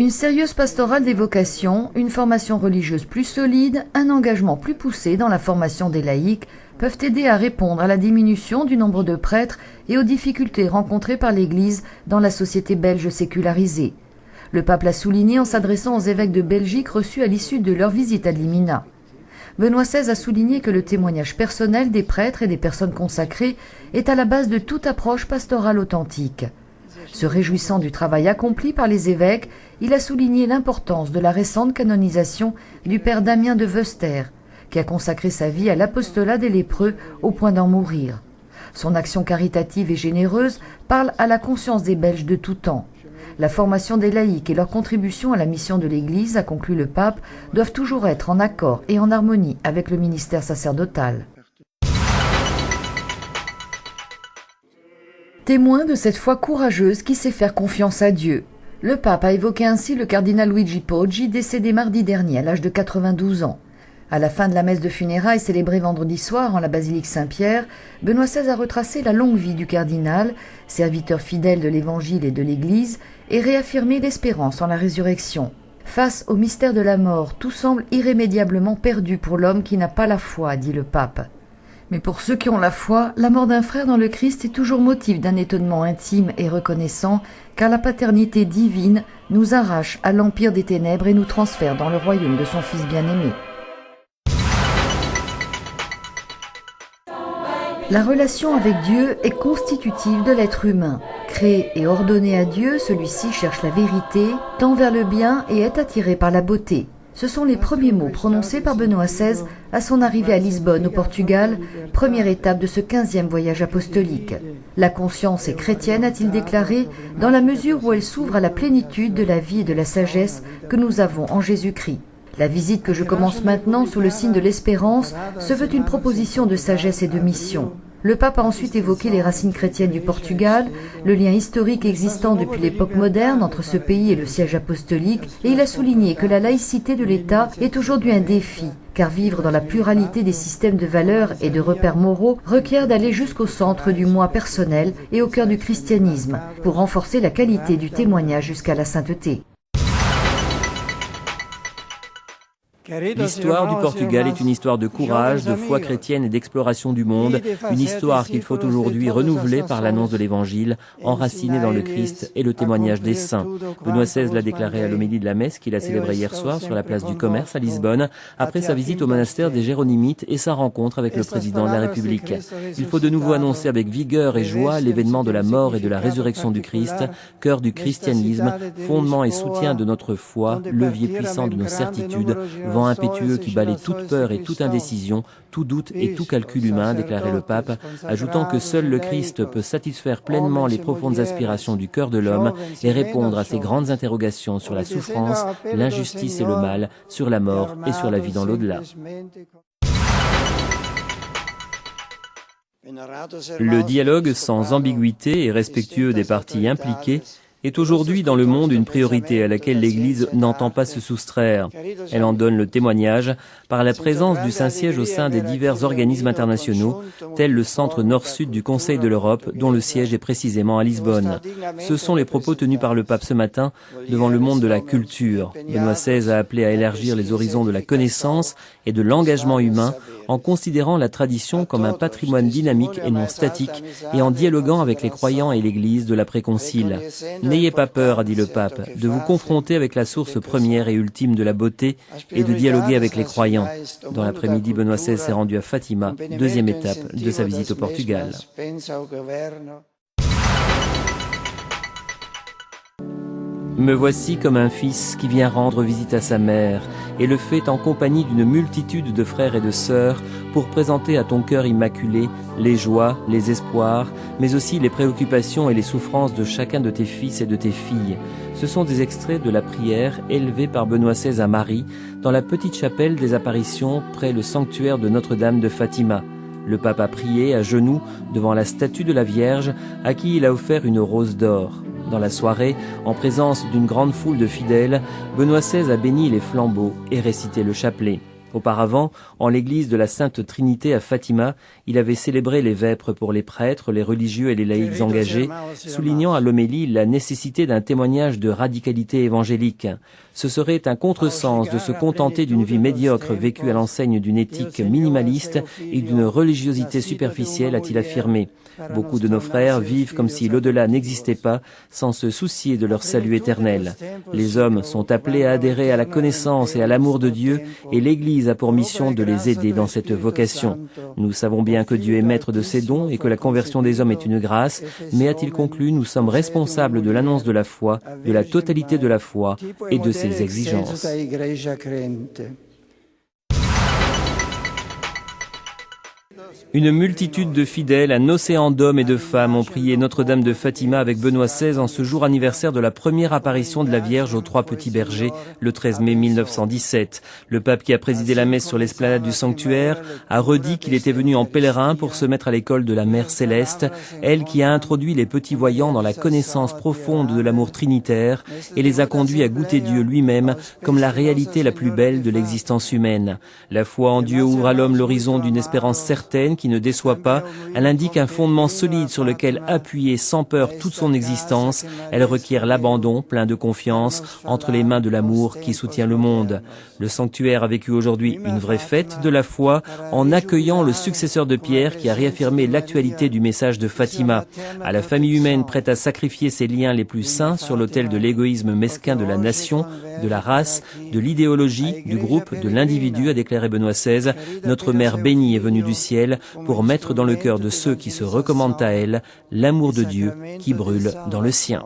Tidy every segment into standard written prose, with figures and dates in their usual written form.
Une sérieuse pastorale des vocations, une formation religieuse plus solide, un engagement plus poussé dans la formation des laïcs peuvent aider à répondre à la diminution du nombre de prêtres et aux difficultés rencontrées par l'Église dans la société belge sécularisée. Le pape l'a souligné en s'adressant aux évêques de Belgique reçus à l'issue de leur visite à Limina. Benoît XVI a souligné que le témoignage personnel des prêtres et des personnes consacrées est à la base de toute approche pastorale authentique. Se réjouissant du travail accompli par les évêques, il a souligné l'importance de la récente canonisation du père Damien de Veuster, qui a consacré sa vie à l'apostolat des lépreux au point d'en mourir. Son action caritative et généreuse parle à la conscience des Belges de tout temps. La formation des laïcs et leur contribution à la mission de l'Église, a conclu le pape, doivent toujours être en accord et en harmonie avec le ministère sacerdotal. Témoin de cette foi courageuse qui sait faire confiance à Dieu, le pape a évoqué ainsi le cardinal Luigi Poggi, décédé mardi dernier à l'âge de 92 ans. À la fin de la messe de funérailles célébrée vendredi soir en la basilique Saint-Pierre, Benoît XVI a retracé la longue vie du cardinal, serviteur fidèle de l'Évangile et de l'Église, et réaffirmé l'espérance en la résurrection. Face au mystère de la mort, tout semble irrémédiablement perdu pour l'homme qui n'a pas la foi, dit le pape. Mais pour ceux qui ont la foi, la mort d'un frère dans le Christ est toujours motif d'un étonnement intime et reconnaissant, car la paternité divine nous arrache à l'empire des ténèbres et nous transfère dans le royaume de son Fils bien-aimé. La relation avec Dieu est constitutive de l'être humain. Créé et ordonné à Dieu, celui-ci cherche la vérité, tend vers le bien et est attiré par la beauté. Ce sont les premiers mots prononcés par Benoît XVI à son arrivée à Lisbonne, au Portugal, première étape de ce 15e voyage apostolique. La conscience est chrétienne, a-t-il déclaré, dans la mesure où elle s'ouvre à la plénitude de la vie et de la sagesse que nous avons en Jésus-Christ. La visite que je commence maintenant sous le signe de l'espérance se veut une proposition de sagesse et de mission. Le pape a ensuite évoqué les racines chrétiennes du Portugal, le lien historique existant depuis l'époque moderne entre ce pays et le siège apostolique, et il a souligné que la laïcité de l'État est aujourd'hui un défi, car vivre dans la pluralité des systèmes de valeurs et de repères moraux requiert d'aller jusqu'au centre du moi personnel et au cœur du christianisme, pour renforcer la qualité du témoignage jusqu'à la sainteté. L'histoire du Portugal est une histoire de courage, de foi chrétienne et d'exploration du monde, une histoire qu'il faut aujourd'hui renouveler par l'annonce de l'Évangile, enracinée dans le Christ et le témoignage des saints. Benoît XVI l'a déclaré à l'homélie de la messe qu'il a célébrée hier soir sur la place du Commerce à Lisbonne, après sa visite au monastère des Jéronymites et sa rencontre avec le président de la République. Il faut de nouveau annoncer avec vigueur et joie l'événement de la mort et de la résurrection du Christ, cœur du christianisme, fondement et soutien de notre foi, levier puissant de nos certitudes, vent impétueux qui balaie toute peur et toute indécision, tout doute et tout calcul humain, déclarait le pape, ajoutant que seul le Christ peut satisfaire pleinement les profondes aspirations du cœur de l'homme et répondre à ses grandes interrogations sur la souffrance, l'injustice et le mal, sur la mort et sur la vie dans l'au-delà. Le dialogue sans ambiguïté et respectueux des parties impliquées est aujourd'hui dans le monde une priorité à laquelle l'Église n'entend pas se soustraire. Elle en donne le témoignage par la présence du Saint-Siège au sein des divers organismes internationaux, tels le Centre Nord-Sud du Conseil de l'Europe, dont le siège est précisément à Lisbonne. Ce sont les propos tenus par le pape ce matin devant le monde de la culture. Benoît XVI a appelé à élargir les horizons de la connaissance et de l'engagement humain en considérant la tradition comme un patrimoine dynamique et non statique et en dialoguant avec les croyants et l'Église de l'après-concile. N'ayez pas peur, a dit le pape, de vous confronter avec la source première et ultime de la beauté et de dialoguer avec les croyants. Dans l'après-midi, Benoît XVI s'est rendu à Fatima, deuxième étape de sa visite au Portugal. Me voici comme un fils qui vient rendre visite à sa mère, et le fait en compagnie d'une multitude de frères et de sœurs pour présenter à ton cœur immaculé les joies, les espoirs, mais aussi les préoccupations et les souffrances de chacun de tes fils et de tes filles. Ce sont des extraits de la prière élevée par Benoît XVI à Marie dans la petite chapelle des apparitions près le sanctuaire de Notre-Dame de Fatima. Le pape a prié à genoux devant la statue de la Vierge à qui il a offert une rose d'or. Dans la soirée, en présence d'une grande foule de fidèles, Benoît XVI a béni les flambeaux et récité le chapelet. Auparavant, en l'église de la Sainte Trinité à Fatima, il avait célébré les vêpres pour les prêtres, les religieux et les laïcs engagés, soulignant à l'homélie la nécessité d'un témoignage de radicalité évangélique. Ce serait un contresens de se contenter d'une vie médiocre vécue à l'enseigne d'une éthique minimaliste et d'une religiosité superficielle, a-t-il affirmé. Beaucoup de nos frères vivent comme si l'au-delà n'existait pas, sans se soucier de leur salut éternel. Les hommes sont appelés à adhérer à la connaissance et à l'amour de Dieu, et l'Église a pour mission de les aider dans cette vocation. Nous savons bien que Dieu est maître de ses dons et que la conversion des hommes est une grâce, mais a-t-il conclu, nous sommes responsables de l'annonce de la foi, de la totalité de la foi et de ses exigences. Une multitude de fidèles, un océan d'hommes et de femmes ont prié Notre-Dame de Fatima avec Benoît XVI en ce jour anniversaire de la première apparition de la Vierge aux 3 petits bergers, le 13 mai 1917. Le pape qui a présidé la messe sur l'esplanade du sanctuaire a redit qu'il était venu en pèlerin pour se mettre à l'école de la Mère Céleste, elle qui a introduit les petits voyants dans la connaissance profonde de l'amour trinitaire et les a conduits à goûter Dieu lui-même comme la réalité la plus belle de l'existence humaine. La foi en Dieu ouvre à l'homme l'horizon d'une espérance certaine qui ne déçoit pas, elle indique un fondement solide sur lequel appuyer sans peur toute son existence, elle requiert l'abandon, plein de confiance, entre les mains de l'amour qui soutient le monde. Le sanctuaire a vécu aujourd'hui une vraie fête de la foi en accueillant le successeur de Pierre qui a réaffirmé l'actualité du message de Fatima. À la famille humaine prête à sacrifier ses liens les plus saints sur l'autel de l'égoïsme mesquin de la nation, de la race, de l'idéologie, du groupe, de l'individu, a déclaré Benoît XVI, notre mère bénie est venue du ciel pour mettre dans le cœur de ceux qui se recommandent à elle l'amour de Dieu qui brûle dans le sien.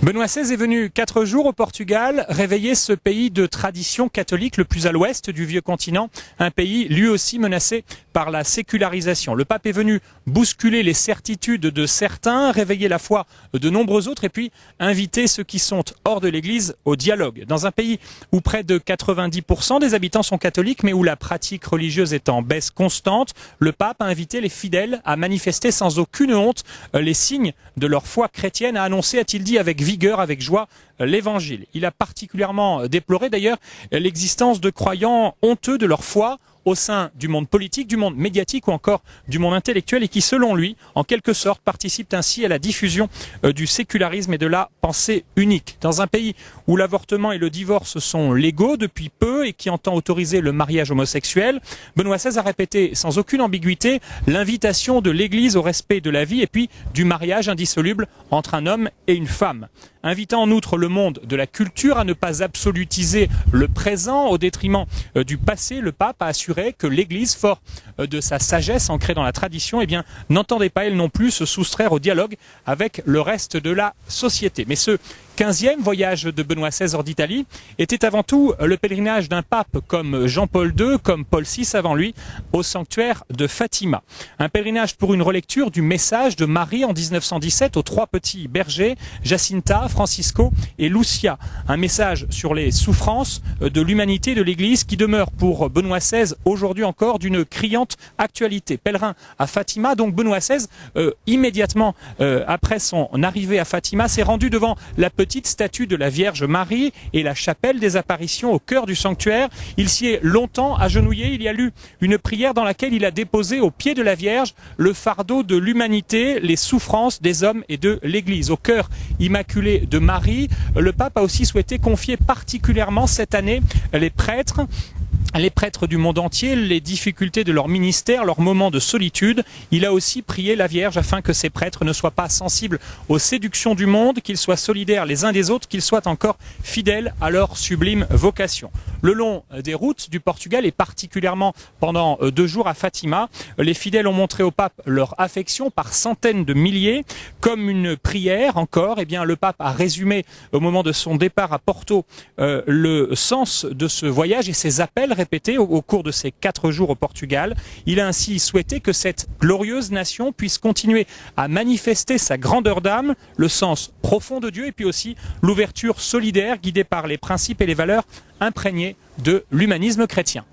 Benoît XVI est venu 4 jours au Portugal, réveiller ce pays de tradition catholique le plus à l'ouest du vieux continent, un pays lui aussi menacé par la sécularisation. Le pape est venu bousculer les certitudes de certains, réveiller la foi de nombreux autres et puis inviter ceux qui sont hors de l'Église au dialogue. Dans un pays où près de 90% des habitants sont catholiques mais où la pratique religieuse est en baisse constante, le pape a invité les fidèles à manifester sans aucune honte les signes de leur foi chrétienne, a annoncé, a-t-il dit, avec vigueur, avec joie, l'évangile. Il a particulièrement déploré d'ailleurs l'existence de croyants honteux de leur foi au sein du monde politique, du monde médiatique ou encore du monde intellectuel et qui, selon lui, en quelque sorte, participent ainsi à la diffusion du sécularisme et de la pensée unique. Dans un pays où l'avortement et le divorce sont légaux depuis peu et qui entend autoriser le mariage homosexuel, Benoît XVI a répété sans aucune ambiguïté l'invitation de l'Église au respect de la vie et puis du mariage indissoluble entre un homme et une femme. Invitant en outre le monde de la culture à ne pas absolutiser le présent au détriment du passé, le pape a assuré que l'Église, fort de sa sagesse ancrée dans la tradition, n'entendait pas elle non plus se soustraire au dialogue avec le reste de la société. Mais ce 15e voyage de Benoît XVI hors d'Italie était avant tout le pèlerinage d'un pape comme Jean-Paul II, comme Paul VI avant lui, au sanctuaire de Fatima. Un pèlerinage pour une relecture du message de Marie en 1917 aux 3 petits bergers, Jacinta, Francisco et Lucia. Un message sur les souffrances de l'humanité de l'Église qui demeure pour Benoît XVI aujourd'hui encore d'une criante actualité. Pèlerin à Fatima, donc Benoît XVI, immédiatement après son arrivée à Fatima, s'est rendu devant la petite statue de la Vierge Marie et la chapelle des apparitions au cœur du sanctuaire. Il s'y est longtemps agenouillé, il y a lu une prière dans laquelle il a déposé au pied de la Vierge le fardeau de l'humanité, les souffrances des hommes et de l'Église. Au cœur immaculé de Marie, le pape a aussi souhaité confier particulièrement cette année les prêtres du monde entier, les difficultés de leur ministère, leurs moments de solitude. Il a aussi prié la Vierge afin que ces prêtres ne soient pas sensibles aux séductions du monde, qu'ils soient solidaires les uns des autres, qu'ils soient encore fidèles à leur sublime vocation. Le long des routes du Portugal et particulièrement pendant 2 jours à Fatima, les fidèles ont montré au pape leur affection par centaines de milliers. Comme une prière encore, le pape a résumé au moment de son départ à Porto le sens de ce voyage et ses appels répété au cours de ces 4 jours au Portugal. Il a ainsi souhaité que cette glorieuse nation puisse continuer à manifester sa grandeur d'âme, le sens profond de Dieu et puis aussi l'ouverture solidaire guidée par les principes et les valeurs imprégnées de l'humanisme chrétien.